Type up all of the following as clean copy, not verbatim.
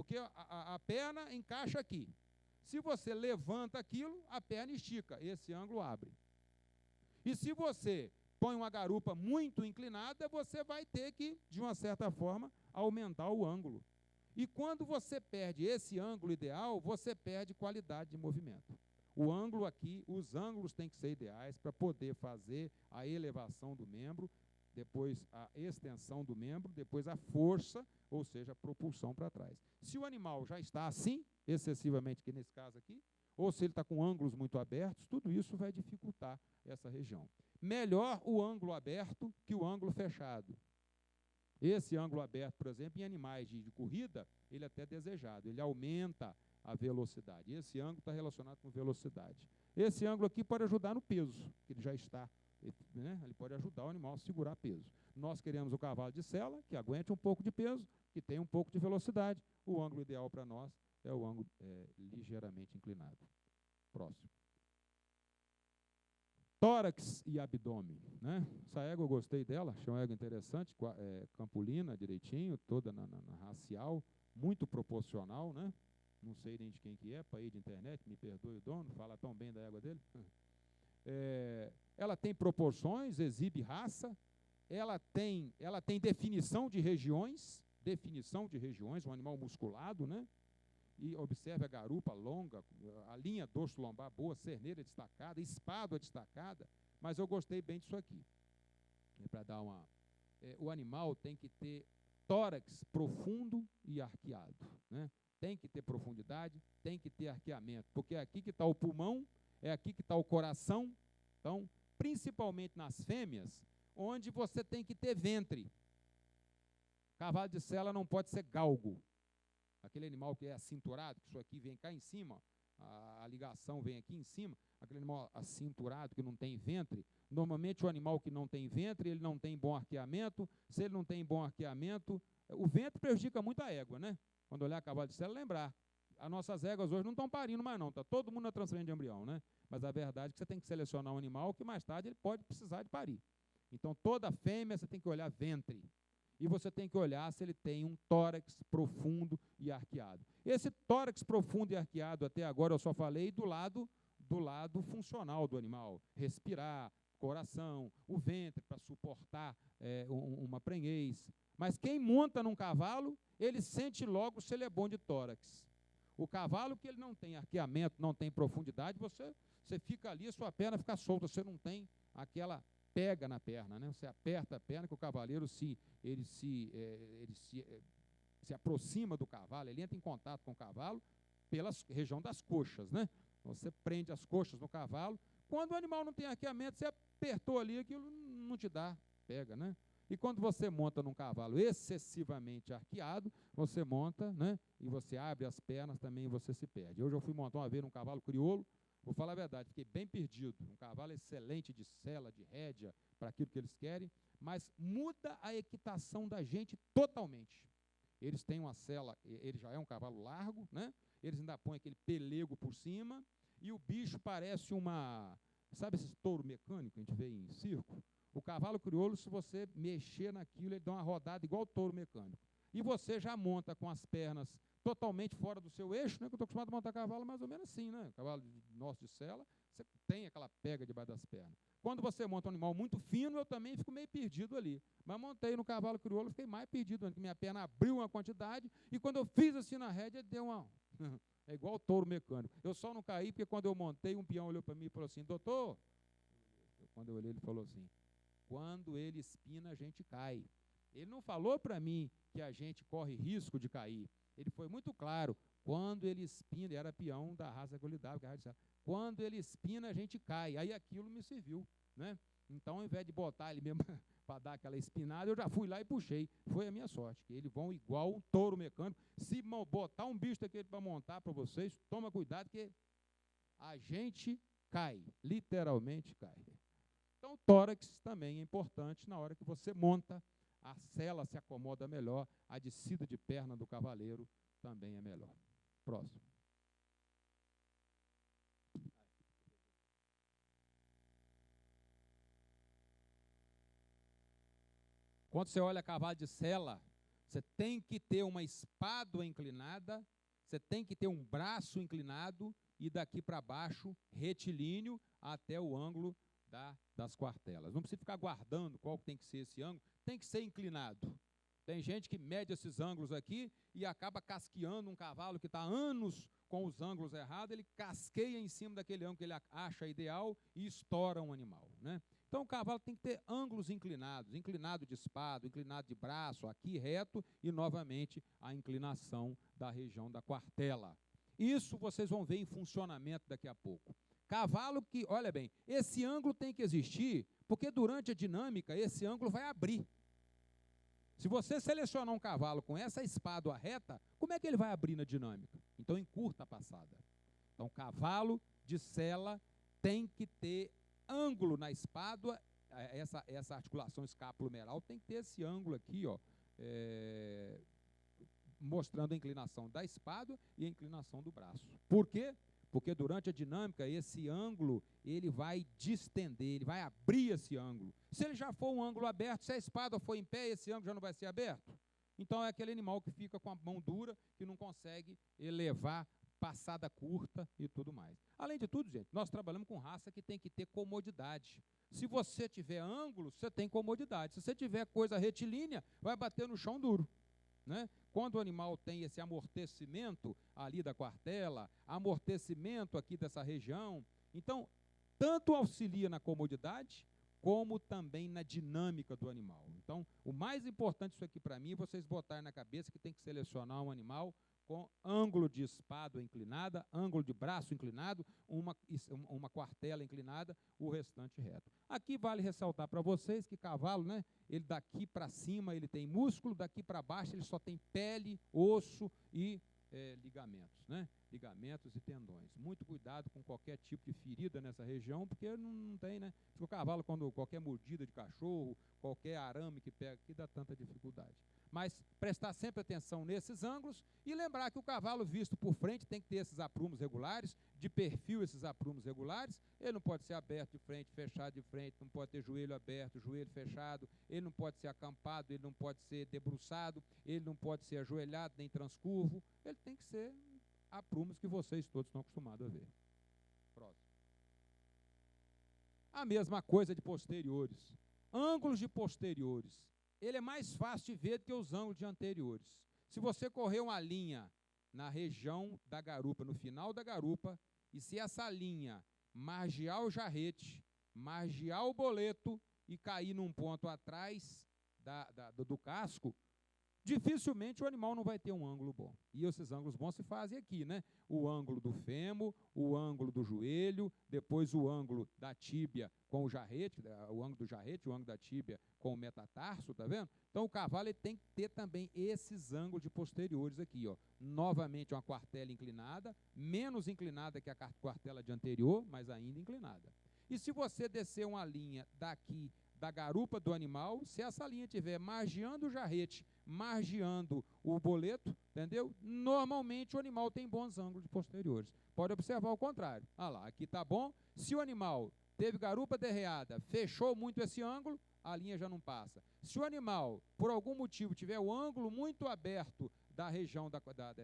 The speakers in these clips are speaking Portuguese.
Porque a perna encaixa aqui. Se você levanta aquilo, a perna estica, esse ângulo abre. E se você põe uma garupa muito inclinada, você vai ter que, de uma certa forma, aumentar o ângulo. E quando você perde esse ângulo ideal, você perde qualidade de movimento. O ângulo aqui, os ângulos têm que ser ideais para poder fazer a elevação do membro, depois a extensão do membro, depois a força, ou seja, a propulsão para trás. Se o animal já está assim, excessivamente, que nesse caso aqui, ou se ele está com ângulos muito abertos, tudo isso vai dificultar essa região. Melhor o ângulo aberto que o ângulo fechado. Esse ângulo aberto, por exemplo, em animais de corrida, ele é até desejado, ele aumenta a velocidade. Esse ângulo está relacionado com velocidade. Esse ângulo aqui pode ajudar no peso, que ele já está, né? Ele pode ajudar o animal a segurar peso. Nós queremos o cavalo de sela, que aguente um pouco de peso, que tenha um pouco de velocidade. O ângulo ideal para nós é o ângulo ligeiramente inclinado. Próximo. Tórax e abdômen, né? Essa égua eu gostei dela, achei uma égua interessante, campulina direitinho, toda na racial, muito proporcional, né? Não sei nem de quem que é, para ir de internet, me perdoe o dono, fala tão bem da égua dele. Ela tem proporções, exibe raça, ela tem definição de regiões, um animal musculado, né? E observe a garupa longa, a linha dorso-lombar boa, cerneira destacada, espádua destacada, mas eu gostei bem disso aqui. Para dar uma... o animal tem que ter tórax profundo e arqueado, né? Tem que ter profundidade, tem que ter arqueamento, porque é aqui que está o pulmão, é aqui que está o coração. Então, principalmente nas fêmeas, onde você tem que ter ventre. Cavalo de sela não pode ser galgo. Aquele animal que é acinturado, que isso aqui vem cá em cima, a ligação vem aqui em cima, aquele animal acinturado que não tem ventre, normalmente o animal que não tem ventre, ele não tem bom arqueamento. Se ele não tem bom arqueamento, o ventre prejudica muito a égua, né? Quando olhar cavalo de sela, lembrar, as nossas éguas hoje não estão parindo mais não, está todo mundo na transferência de embrião, né? Mas a verdade é que você tem que selecionar um animal que mais tarde ele pode precisar de parir. Então, toda fêmea você tem que olhar ventre. E você tem que olhar se ele tem um tórax profundo e arqueado. Esse tórax profundo e arqueado, até agora eu só falei do lado funcional do animal. Respirar, coração, o ventre para suportar uma prenhez. Mas quem monta num cavalo, ele sente logo se ele é bom de tórax. O cavalo que ele não tem arqueamento, não tem profundidade, você fica ali, a sua perna fica solta, você não tem aquela pega na perna, né? Você aperta a perna que o cavaleiro se aproxima do cavalo, ele entra em contato com o cavalo pela região das coxas, né? Você prende as coxas no cavalo. Quando o animal não tem arqueamento, você apertou ali, aquilo não te dá pega, né? E quando você monta num cavalo excessivamente arqueado, você monta, né? E você abre as pernas também e você se perde. Hoje eu fui montar uma vez num cavalo crioulo, vou falar a verdade, fiquei bem perdido. Um cavalo excelente de sela, de rédea, para aquilo que eles querem, mas muda a equitação da gente totalmente. Eles têm uma sela, ele já é um cavalo largo, né? Eles ainda põem aquele pelego por cima, e o bicho parece sabe esse touro mecânico que a gente vê em circo? O cavalo crioulo, se você mexer naquilo, ele dá uma rodada igual o touro mecânico. E você já monta com as pernas totalmente fora do seu eixo, né? Que eu estou acostumado a montar cavalo mais ou menos assim, né? Cavalo nosso de sela, você tem aquela pega debaixo das pernas. Quando você monta um animal muito fino, eu também fico meio perdido ali. Mas montei no cavalo crioulo, fiquei mais perdido, porque minha perna abriu uma quantidade, e quando eu fiz assim na rédea, deu uma... É igual o touro mecânico. Eu só não caí, porque quando eu montei, um peão olhou para mim e falou assim, doutor, quando eu olhei, ele falou assim, quando ele espina, a gente cai. Ele não falou para mim que a gente corre risco de cair. Ele foi muito claro. Quando ele espina, ele era peão da raça que eu lidava, que era de sela. Quando ele espina, a gente cai. Aí aquilo me serviu, né? Então, ao invés de botar ele mesmo para dar aquela espinada, eu já fui lá e puxei. Foi a minha sorte, que eles vão igual um touro mecânico. Se botar um bicho daquele para montar para vocês, toma cuidado que a gente cai, literalmente cai. Então, o tórax também é importante na hora que você monta, a sela se acomoda melhor, a descida de perna do cavaleiro também é melhor. Próximo. Quando você olha cavalo de sela, Você tem que ter uma espádua inclinada, você tem que ter um braço inclinado e daqui para baixo retilíneo até o ângulo das quartelas. Não precisa ficar guardando qual tem que ser esse ângulo, tem que ser inclinado. Tem gente que mede esses ângulos aqui e acaba casqueando um cavalo que está anos com os ângulos errados, ele casqueia em cima daquele ângulo que ele acha ideal e estoura um animal, né? Então o cavalo tem que ter ângulos inclinados, inclinado de espado, inclinado de braço, aqui reto e novamente a inclinação da região da quartela. Isso vocês vão ver em funcionamento daqui a pouco. Cavalo que, olha bem, esse ângulo tem que existir, porque durante a dinâmica esse ângulo vai abrir. Se você selecionar um cavalo com essa espádua reta, como é que ele vai abrir na dinâmica? Então encurta a passada. Então cavalo de sela tem que ter ângulo na espádua, essa articulação escapulomeral tem que ter esse ângulo aqui, ó, mostrando a inclinação da espádua e a inclinação do braço. Por quê? Porque durante a dinâmica, esse ângulo, ele vai distender, ele vai abrir esse ângulo. Se ele já for um ângulo aberto, se a espádua for em pé, esse ângulo já não vai ser aberto. Então, é aquele animal que fica com a mão dura, que não consegue elevar passada curta e tudo mais. Além de tudo, gente, nós trabalhamos com raça que tem que ter comodidade. Se você tiver ângulo, você tem comodidade. Se você tiver coisa retilínea, vai bater no chão duro, né? Quando o animal tem esse amortecimento ali da quartela, amortecimento aqui dessa região, então, tanto auxilia na comodidade, como também na dinâmica do animal. Então, o mais importante disso aqui para mim é vocês botarem na cabeça que tem que selecionar um animal com ângulo de espádua inclinada, ângulo de braço inclinado, uma quartela inclinada, o restante reto. Aqui vale ressaltar para vocês que cavalo, né, ele daqui para cima ele tem músculo, daqui para baixo ele só tem pele, osso e ligamentos, né? Ligamentos e tendões. Muito cuidado com qualquer tipo de ferida nessa região, porque não tem, né? O cavalo, quando qualquer mordida de cachorro, qualquer arame que pega aqui, dá tanta dificuldade. Mas prestar sempre atenção nesses ângulos e lembrar que o cavalo visto por frente tem que ter esses aprumos regulares, de perfil esses aprumos regulares, ele não pode ser aberto de frente, fechado de frente, não pode ter joelho aberto, joelho fechado, ele não pode ser acampado, ele não pode ser debruçado, ele não pode ser ajoelhado nem transcurvo, ele tem que ser aprumos que vocês todos estão acostumados a ver. Próximo. A mesma coisa de posteriores. Ângulos de posteriores. Ele é mais fácil de ver do que os ângulos de anteriores. Se você correr uma linha na região da garupa, no final da garupa, e se essa linha margear o jarrete, margear o boleto e cair num ponto atrás do casco, dificilmente o animal não vai ter um ângulo bom. E esses ângulos bons se fazem aqui, né? O ângulo do fêmur, o ângulo do joelho, depois o ângulo da tíbia com o jarrete, o ângulo do jarrete, o ângulo da tíbia com o metatarso, tá vendo? Então o cavalo ele tem que ter também esses ângulos de posteriores aqui, ó. Novamente uma quartela inclinada, menos inclinada que a quartela de anterior, mas ainda inclinada. E se você descer uma linha daqui da garupa do animal, se essa linha estiver margeando o jarrete, margeando o boleto, entendeu? Normalmente o animal tem bons ângulos posteriores. Pode observar o contrário. Ah lá, aqui está bom. Se o animal teve garupa derreada, fechou muito esse ângulo, a linha já não passa. Se o animal, por algum motivo, tiver o ângulo muito aberto da região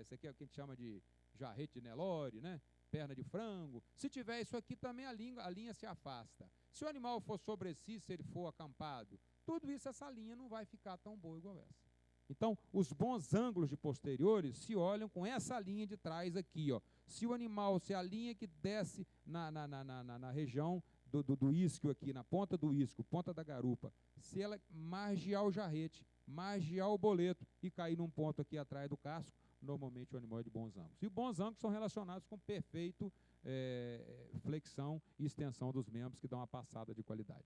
esse aqui é o que a gente chama de jarrete de Nelore, né? Perna de frango, se tiver isso aqui também a linha se afasta. Se o animal for sobre si, se ele for acampado, tudo isso, essa linha não vai ficar tão boa igual essa. Então, os bons ângulos de posteriores se olham com essa linha de trás aqui, ó. Se o animal, se a linha que desce na região do isquio aqui, na ponta do isquio, ponta da garupa, se ela margear o jarrete, margear o boleto e cair num ponto aqui atrás do casco, normalmente o animal é de bons ângulos. E bons ângulos são relacionados com perfeito flexão e extensão dos membros, que dão uma passada de qualidade.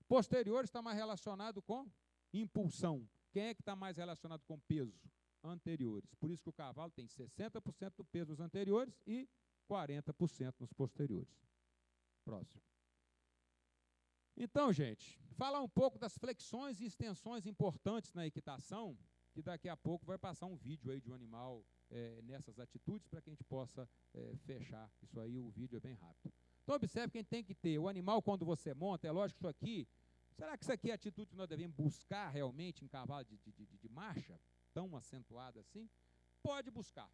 Posterior está mais relacionado com impulsão. Quem é que está mais relacionado com peso? Anteriores. Por isso que o cavalo tem 60% do peso nos anteriores e 40% nos posteriores. Próximo. Então, gente, falar um pouco das flexões e extensões importantes na equitação, que daqui a pouco vai passar um vídeo aí de um animal nessas atitudes para que a gente possa fechar isso aí, o vídeo é bem rápido. Então, observe que a gente tem que ter o animal quando você monta, é lógico que isso aqui Será que isso aqui é a atitude que nós devemos buscar realmente em cavalo de marcha, tão acentuado assim? Pode buscar.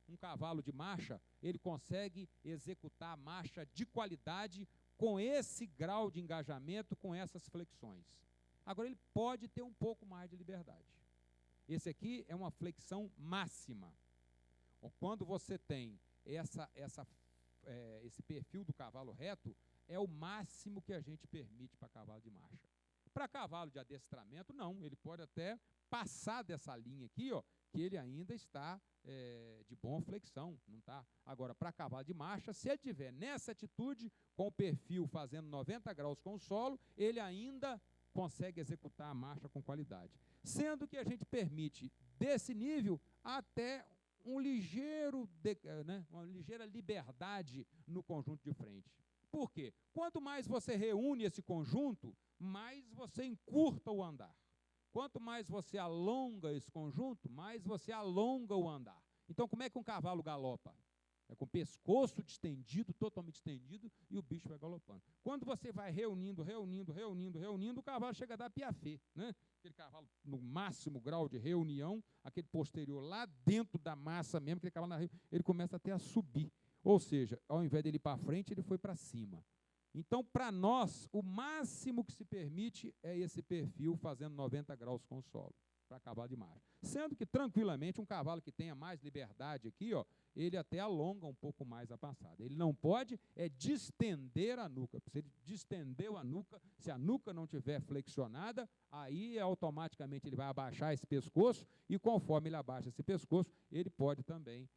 Um cavalo de marcha, ele consegue executar a marcha de qualidade com esse grau de engajamento, com essas flexões. Agora, ele pode ter um pouco mais de liberdade. Esse aqui é uma flexão máxima. Quando você tem esse perfil do cavalo reto, é o máximo que a gente permite para cavalo de marcha. Para cavalo de adestramento, não. Ele pode até passar dessa linha aqui, ó, que ele ainda está de boa flexão, não está? Agora, para cavalo de marcha, se ele estiver nessa atitude, com o perfil fazendo 90 graus com o solo, ele ainda consegue executar a marcha com qualidade. Sendo que a gente permite, desse nível, até uma ligeira liberdade no conjunto de frente. Por quê? Quanto mais você reúne esse conjunto, mais você encurta o andar. Quanto mais você alonga esse conjunto, mais você alonga o andar. Então, como é que um cavalo galopa? É com o pescoço distendido, totalmente estendido, e o bicho vai galopando. Quando você vai reunindo, o cavalo chega a dar piafé, né? Aquele cavalo no máximo grau de reunião, aquele posterior lá dentro da massa mesmo, aquele cavalo ele começa até a subir. Ou seja, ao invés dele ir para frente, ele foi para cima. Então, para nós, o máximo que se permite é esse perfil fazendo 90 graus com o solo, para cavalo de marcha. Sendo que, tranquilamente, um cavalo que tenha mais liberdade aqui, ó, ele até alonga um pouco mais a passada. Ele não pode distender a nuca. Se ele distendeu a nuca, se a nuca não estiver flexionada, aí automaticamente ele vai abaixar esse pescoço, e conforme ele abaixa esse pescoço, ele pode também,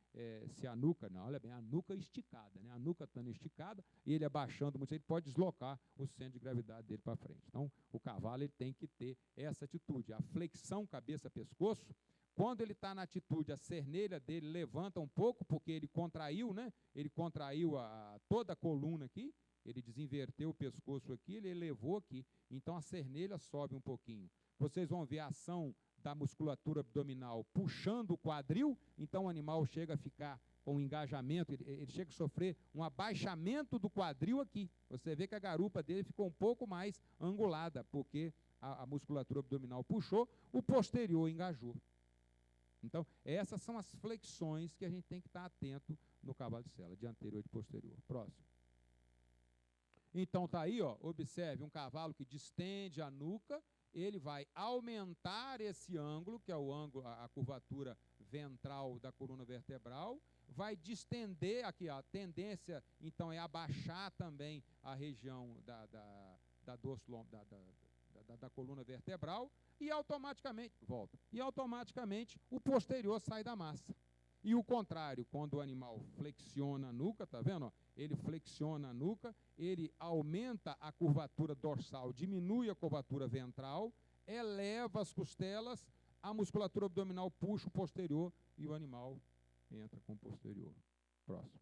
se a nuca, não, olha bem, a nuca esticada, né? A nuca estando esticada, ele abaixando muito, ele pode deslocar o centro de gravidade dele para frente. Então, o cavalo ele tem que ter essa atitude, a flexão cabeça-pescoço. Quando ele está na atitude, a cernelha dele levanta um pouco, porque ele contraiu, né? Ele contraiu toda a coluna aqui, ele desinverteu o pescoço aqui, ele elevou aqui. Então, a cernelha sobe um pouquinho. Vocês vão ver a ação da musculatura abdominal puxando o quadril, então o animal chega a ficar com um engajamento, ele chega a sofrer um abaixamento do quadril aqui. Você vê que a garupa dele ficou um pouco mais angulada, porque a musculatura abdominal puxou, o posterior engajou. Então, essas são as flexões que a gente tem que estar atento no cavalo de sela, de anterior e de posterior. Próximo. Então, está aí, ó, observe, um cavalo que distende a nuca, ele vai aumentar esse ângulo, que é o ângulo, a curvatura ventral da coluna vertebral, vai distender aqui, ó, a tendência, então, é abaixar também a região da coluna vertebral, e automaticamente, o posterior sai da massa. E o contrário, quando o animal flexiona a nuca, tá vendo? Ó? Ele flexiona a nuca, ele aumenta a curvatura dorsal, diminui a curvatura ventral, eleva as costelas, a musculatura abdominal puxa o posterior e o animal entra com o posterior. Próximo.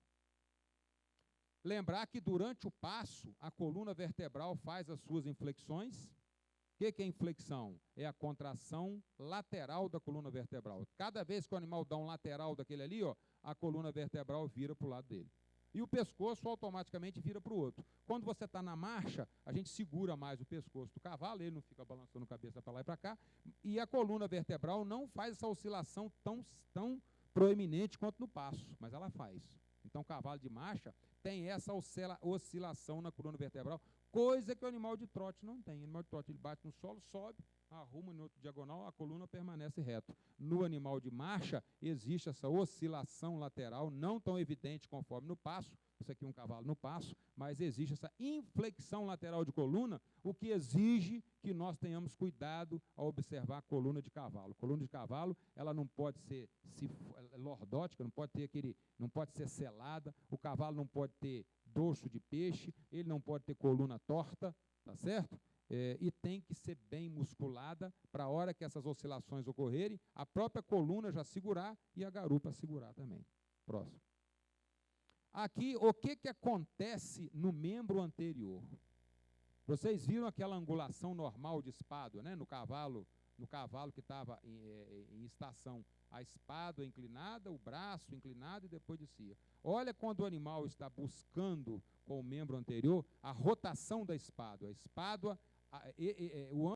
Lembrar que durante o passo, a coluna vertebral faz as suas inflexões. O que é inflexão? É a contração lateral da coluna vertebral. Cada vez que o animal dá um lateral daquele ali, ó, a coluna vertebral vira para o lado dele. E o pescoço automaticamente vira para o outro. Quando você está na marcha, a gente segura mais o pescoço do cavalo, ele não fica balançando a cabeça para lá e para cá, e a coluna vertebral não faz essa oscilação tão proeminente quanto no passo, mas ela faz. Então, o cavalo de marcha tem essa oscilação na coluna vertebral, coisa que o animal de trote não tem. O animal de trote ele bate no solo, sobe, arruma no outro diagonal, a coluna permanece reta. No animal de marcha, existe essa oscilação lateral, não tão evidente conforme no passo, isso aqui é um cavalo no passo, mas existe essa inflexão lateral de coluna, o que exige que nós tenhamos cuidado ao observar a coluna de cavalo. A coluna de cavalo, ela não pode ser lordótica, não pode ser selada, o cavalo não pode ter dorso de peixe, ele não pode ter coluna torta, tá certo? E tem que ser bem musculada para a hora que essas oscilações ocorrerem, a própria coluna já segurar e a garupa segurar também. Próximo. Aqui, o que acontece no membro anterior? Vocês viram aquela angulação normal de espádua, né? No cavalo que estava em estação, a espádua inclinada, o braço inclinado e depois descia. Olha quando o animal está buscando com o membro anterior a rotação da espádua. A espádua o